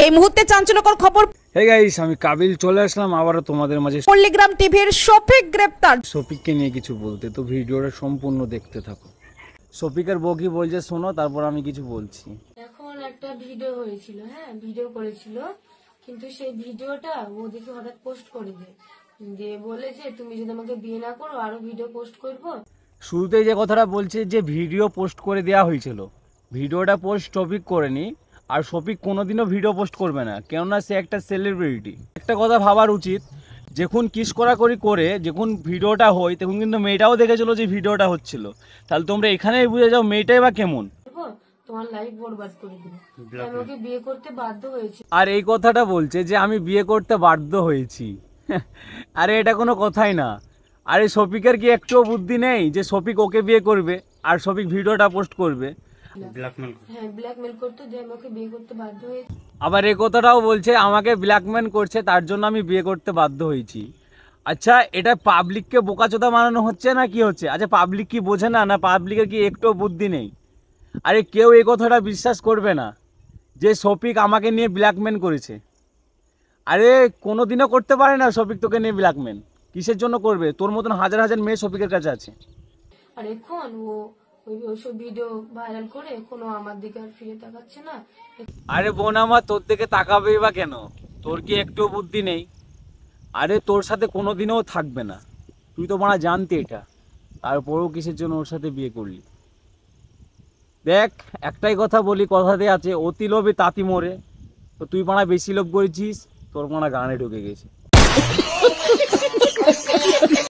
এই মুহূর্তে চাঞ্চল্যকর খবর। হে গাইস, আমি কাবিল চলে আসলাম আবারও তোমাদের মাঝে পল্লীগ্রাম টিভির শফিক গ্রেপ্তার। শফিককে নিয়ে কিছু বলতে, তো ভিডিওটা সম্পূর্ণ দেখতে থাকো। শফিকের বউ কি বলছে শোনো, তারপর আমি কিছু বলছি। এখন একটা ভিডিও হয়েছিল, হ্যাঁ ভিডিও করেছিল, কিন্তু সেই ভিডিওটা ও দেখে হঠাৎ পোস্ট করে দেয়, দিয়ে বলে যে তুমি যদি আমাকে বিয়ে না করো আরো ভিডিও পোস্ট করবো। শুরুতেই যে কথাটা বলছে যে ভিডিও পোস্ট করে দেওয়া হয়েছিল, ভিডিওটা পোস্ট শফিক করেনি। আর শফিক কোনোদিনও ভিডিও পোস্ট করবে না, কেননা সে একটা সেলিব্রিটি। একটা কথা ভাবার উচিত, যখন কিস করাকরি করে যখন ভিডিওটা হয় তখন কিন্তু মেয়েটাও দেখেছিল যে ভিডিওটা হচ্ছিল। তাহলে তোমরা এখানেই বুঝে যাও মেয়েটাই বা কেমন। তোমার লাইফ বরবাদ করে দিবে, আমি ওকে বিয়ে করতে বাধ্য হয়েছি। আর এই কথাটা বলছে যে আমি বিয়ে করতে বাধ্য হয়েছি। আরে এটা কোনো কথাই না। আরে শফিকের কি একটুও বুদ্ধি নেই যে শফিক ওকে বিয়ে করবে আর শফিক ভিডিওটা পোস্ট করবে? হ্যাঁ ব্ল্যাকমেল করতে, দিয়ে আমি ওকে বিয়ে করতে বাধ্য হয়েছি। আবার এই কথাটাও বলছে আমাকে ব্ল্যাকমেল করছে, তার জন্য আমি বিয়ে করতে বাধ্য হয়েছি। আচ্ছা, এটা পাবলিককে বোকাচোদা বানানো হচ্ছে না কি হচ্ছে? আচ্ছা, পাবলিক কি বোঝে না, না পাবলিকের কি একটুও বুদ্ধি নেই? আরে কেউ এই কথাটা বিশ্বাস করবে না যে শফিক আমাকে নিয়ে ব্ল্যাকমেল করেছে। আরে কোনোদিনও করতে পারে না শফিক তোকে নিয়ে ব্ল্যাকমেল। কিসের জন্য করবে? তোর মতন হাজার হাজার মেয়ে শফিকের কাছে আছে। আর এখন ও ওইসব ভিডিও ভাইরাল করে এখনো আমার দিকে আর ফিরে তাকাচ্ছে না। আরে বোন আমার, তোর দিকে তাকাবেই বা কেন? তোর কি একটুও বুদ্ধি নেই? আরে তোর সাথে কোনোদিনও থাকবে না, তুই তো মারা জানতি এটা, তারপরেও কিসের জন্য ওর সাথে বিয়ে করলি? দেখ, একটাই কথা বলি, কথাতে আছে অতি লোভে তাঁতি মরে। তো তুই মারা বেশি লোভ করেছিস, তোর মারা গানে ঢুকে গেছে।